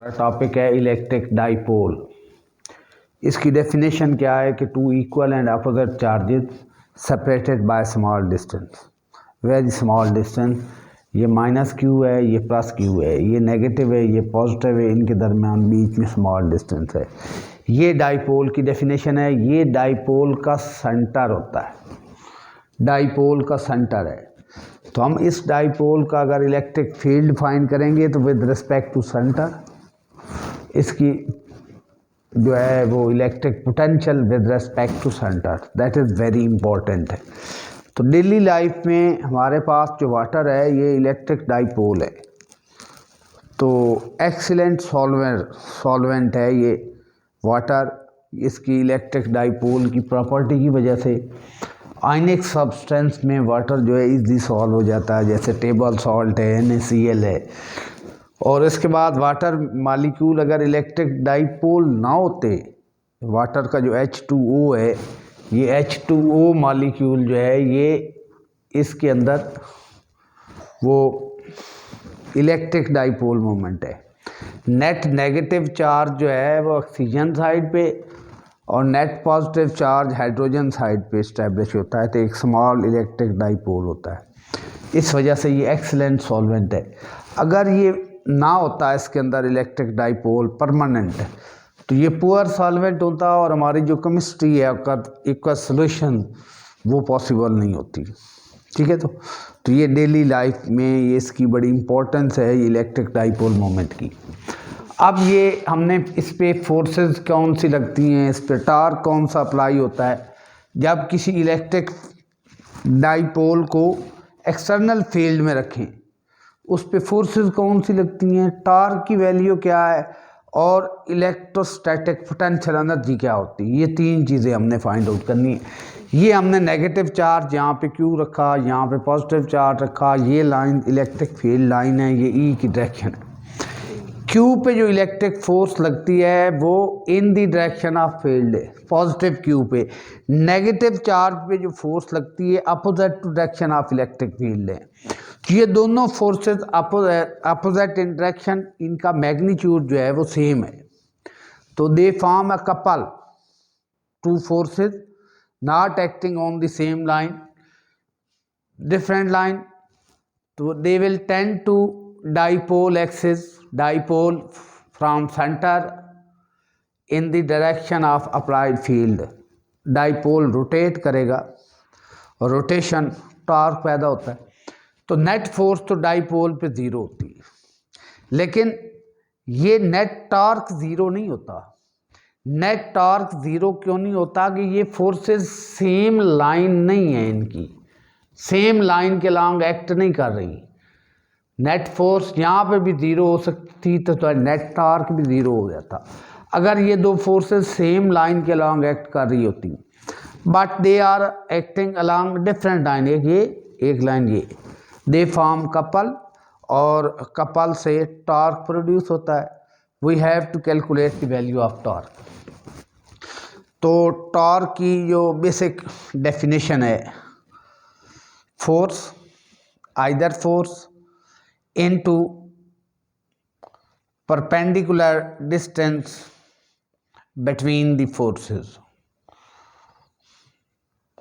Topic है electric dipole. इसकी definition क्या है कि two equal and opposite charges separated by small distance, very small distance. ये माइनस क्यू है, ये प्लस क्यू है, ये नेगेटिव है, ये पॉजिटिव है, इनके दरमियान बीच में स्मॉल डिस्टेंस है। ये डाइपोल की डेफिनेशन है। ये डाइपोल का सेंटर होता है, डाइपोल का सेंटर है। तो हम इस डाइपोल का अगर इलेक्ट्रिक फील्ड फाइंड करेंगे तो विद रिस्पेक्ट टू सेंटर इसकी जो है वो electric potential with respect to centre, that is very important है। तो डेली लाइफ में हमारे पास जो वाटर है ये इलेक्ट्रिक डाइपोल है। तो एक्सीलेंट सॉल्वेंट है ये वाटर। इसकी इलेक्ट्रिक डाइपोल की प्रॉपर्टी की वजह से आयनिक सब्सटेंस में वाटर जो है इजीली सॉल्व हो जाता है, जैसे टेबल सॉल्ट है, NaCl है। और इसके बाद वाटर मालिक्यूल अगर इलेक्ट्रिक डाइपोल ना होते, वाटर का जो H2O है, ये H2O मालिक्यूल जो है ये इसके अंदर वो इलेक्ट्रिक डाइपोल मोमेंट है। नेट नेगेटिव चार्ज जो है वो ऑक्सीजन साइड पे और net positive charge hydrogen side पे इस्टेब्लिश होता है, तो एक स्मॉल इलेक्ट्रिक डाइपोल होता है। इस वजह से ये एक्सीलेंट सॉल्वेंट है। अगर ये ना होता इसके अंदर इलेक्ट्रिक डाइपोल परमानेंट, तो ये पुअर सॉल्वेंट होता और हमारी जो केमिस्ट्री है इसका सोल्यूशन वो पॉसिबल नहीं होती। ठीक है। तो ये डेली लाइफ में ये इसकी बड़ी इंपॉर्टेंस है, ये इलेक्ट्रिक डाइपोल मोमेंट की। अब ये हमने इस पर फोर्सेस कौन सी लगती हैं, इस पर टार्क कौन सा अप्लाई होता है जब किसी इलेक्ट्रिक डाइपोल को एक्सटर्नल फील्ड में रखें, उस पे फोर्सेस कौन सी लगती हैं, टार्क की वैल्यू क्या है और इलेक्ट्रोस्टैटिक पोटेंशियल एनर्जी क्या होती है। ये तीन चीज़ें हमने फाइंड आउट करनी है। ये हमने नेगेटिव चार्ज यहाँ पे क्यू रखा, यहाँ पे पॉजिटिव चार्ज रखा, ये लाइन इलेक्ट्रिक फील्ड लाइन है, ये ई की डायरेक्शन है। क्यू पे जो इलेक्ट्रिक फोर्स लगती है वो in the direction of field है, पॉजिटिव क्यू पे। नेगेटिव चार्ज पे जो फोर्स लगती है opposite to direction of electric field है। ये दोनों फोर्सेस अपोजिट इन डायरेक्शन, इनका मैग्नीट्यूड जो है वो सेम है, तो they form a couple, two forces not acting on the same line, different line, तो they will tend to dipole axis, dipole from center in the direction of applied field। dipole rotate करेगा और rotation torque पैदा होता है। तो net force तो dipole पे zero होती है, लेकिन ये नेट टॉर्क ज़ीरो नहीं होता। नेट टॉर्क ज़ीरो क्यों नहीं होता कि ये फोर्सेस सेम लाइन नहीं है, इनकी सेम लाइन के लॉन्ग एक्ट नहीं कर रही। नेट फोर्स यहाँ पे भी ज़ीरो हो सकती तो नेट टॉर्क भी ज़ीरो हो जाता अगर ये दो फोर्सेस सेम लाइन के अलॉन्ग एक्ट कर रही होती, but they are acting along different line. एक लाइन ये, दे फॉर्म कपल और कपल से टॉर्क प्रोड्यूस होता है। We have to calculate the value of torque. तो टॉर्क की जो बेसिक डेफिनेशन है, force, either force into perpendicular distance between the forces,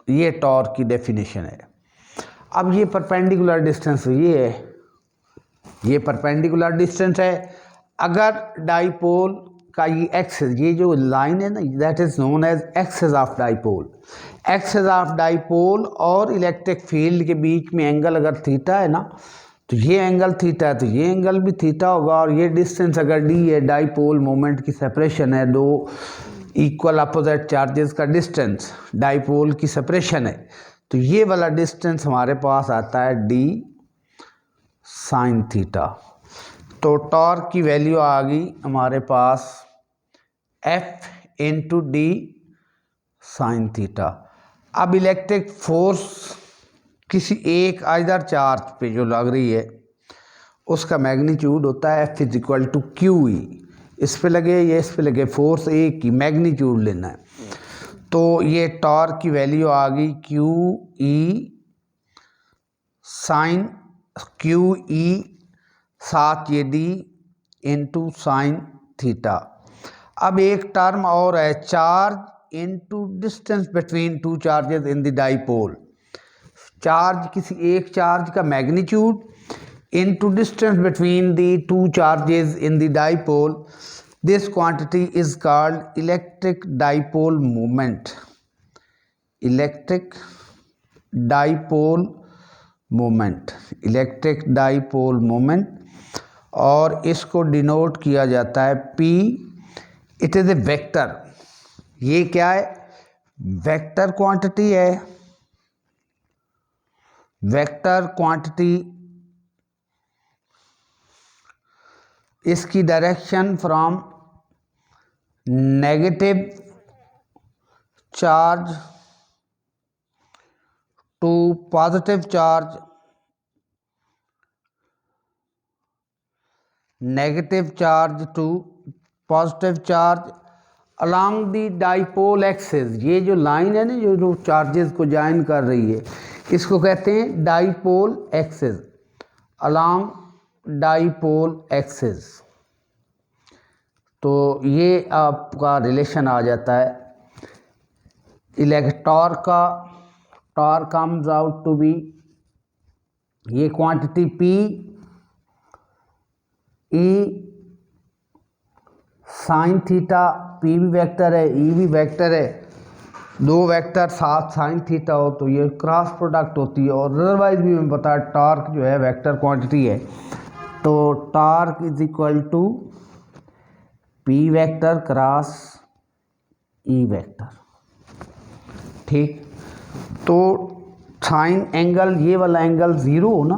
ये टॉर्क की डेफिनेशन है। अब ये परपेंडिकुलर डिस्टेंस ये है, ये परपेंडिकुलर डिस्टेंस है। अगर डाइपोल का ये एक्सिस, ये जो लाइन है ना, that is known as axis of dipole. Axis of dipole और इलेक्ट्रिक फील्ड के बीच में एंगल अगर थीटा है ना, तो ये एंगल थीटा है तो ये एंगल भी थीटा होगा। और ये डिस्टेंस अगर डी है, डाइपोल मोमेंट की सेपरेशन है, दो इक्वल अपोजिट चार्जेस का डिस्टेंस डाइपोल की सेपरेशन है, तो ये वाला डिस्टेंस हमारे पास आता है डी साइन थीटा। तो टॉर्क की वैल्यू आ गई हमारे पास F into D sine theta. अब इलेक्ट्रिक फोर्स किसी एक आइदर चार्ज पे जो लग रही है उसका मैग्नीट्यूड होता है F is equal to Q E. इस पे लगे या इस पे लगे, फोर्स एक की मैग्नीट्यूड लेना है। तो ये टॉर्क की वैल्यू आ गई Q E sine Q E, साथ ये डी इंटू साइन थीटा। अब एक टर्म और है, charge into distance between two charges in the dipole. Charge, किसी एक चार्ज का magnitude into distance between the two charges in the dipole, this quantity is called electric dipole moment. Electric dipole moment, electric dipole moment, और इसको denote किया जाता है P। It is a vector. ये क्या है? वेक्टर क्वांटिटी है। Vector quantity, इसकी direction from negative charge to positive charge, negative charge to positive charge along the dipole axis. ये जो लाइन है ना, जो चार्जेस को ज्वाइन कर रही है, इसको कहते हैं dipole axis, along dipole axis. तो ये आपका रिलेशन आ जाता है टॉर्क का। Torque comes out to be, ये quantity P E sine theta, P भी वेक्टर है, E भी वेक्टर है, दो वेक्टर साथ साइन थीटा हो तो ये क्रॉस प्रोडक्ट होती है। और अदरवाइज भी हमें पता है टॉर्क जो है वेक्टर क्वांटिटी है, तो torque is equal to P vector cross E vector. ठीक, तो साइन एंगल, ये वाला एंगल ज़ीरो हो ना,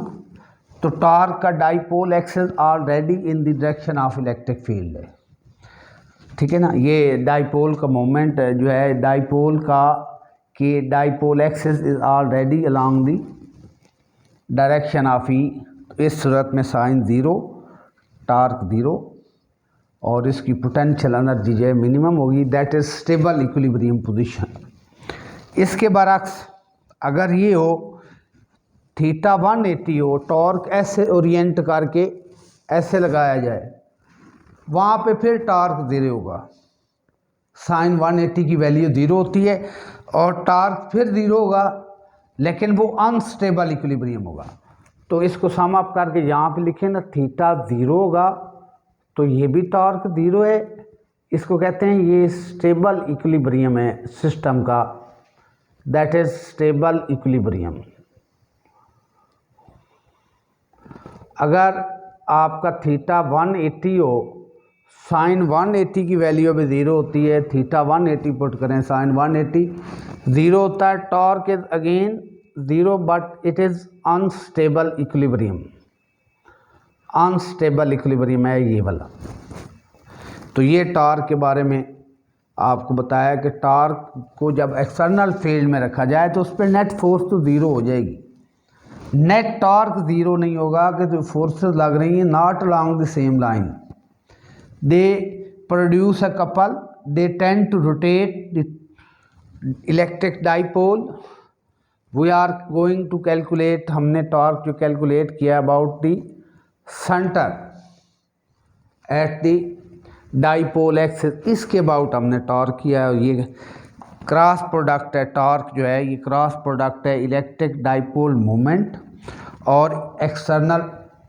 तो टॉर्क का dipole axis already in the direction of electric field है। ठीक है ना, ये डाइपोल का मोमेंट जो है, डाइपोल का कि dipole axis is already along the direction of E. इस सूरत में साइन ज़ीरो, टॉर्क ज़ीरो, और इसकी पोटेंशियल एनर्जी जो है मिनिमम होगी, that is stable equilibrium position. इसके बरक्स अगर ये हो थीटा 180 हो, टॉर्क ऐसे ओरिएंट करके ऐसे लगाया जाए, वहाँ पे फिर टॉर्क ज़ीरो होगा। साइन 180 की वैल्यू ज़ीरो होती है और टॉर्क फिर ज़ीरो होगा, लेकिन वो अनस्टेबल इक्विलिब्रियम होगा। तो इसको सम अप करके यहाँ पे लिखें ना, थीटा ज़ीरो होगा तो ये भी टॉर्क ज़ीरो है। इसको कहते हैं ये स्टेबल इक्विलिब्रियम है सिस्टम का, दैट इज़ स्टेबल इक्विलिब्रियम। अगर आपका थीटा 180 हो, साइन 180 की वैल्यू अभी ज़ीरो होती है, थीटा 180 पुट करें, साइन 180 ज़ीरो होता है, torque is again zero, but it is unstable equilibrium. Unstable equilibrium है ये वाला। तो ये टॉर्क के बारे में आपको बताया कि टॉर्क को जब एक्सटर्नल फील्ड में रखा जाए तो उस पर नेट फोर्स तो ज़ीरो हो जाएगी। नेट टॉर्क ज़ीरो नहीं होगा कि जो फोर्सेस लग रही हैं not along the same line, they produce a couple, they tend to rotate the electric dipole. We are going to calculate, हमने टॉर्क जो कैलकुलेट किया about the centre at the dipole axis, इसके about हमने torque किया है। ये cross product है, torque जो है ये क्रॉस प्रोडक्ट है इलेक्ट्रिक डाइपोल मोमेंट और एक्सटर्नल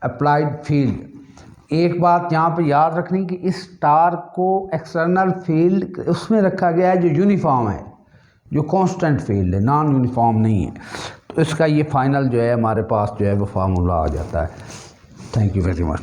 अप्लाइड फील्ड। एक बात यहाँ पे याद रखनी कि इस टॉर्क को एक्सटर्नल फील्ड उसमें रखा गया है जो यूनिफॉर्म है, जो कांस्टेंट फील्ड है, नॉन यूनिफॉर्म नहीं है। तो इसका ये फाइनल जो है हमारे पास जो है वो फार्मूला आ जाता है। Thank you very much.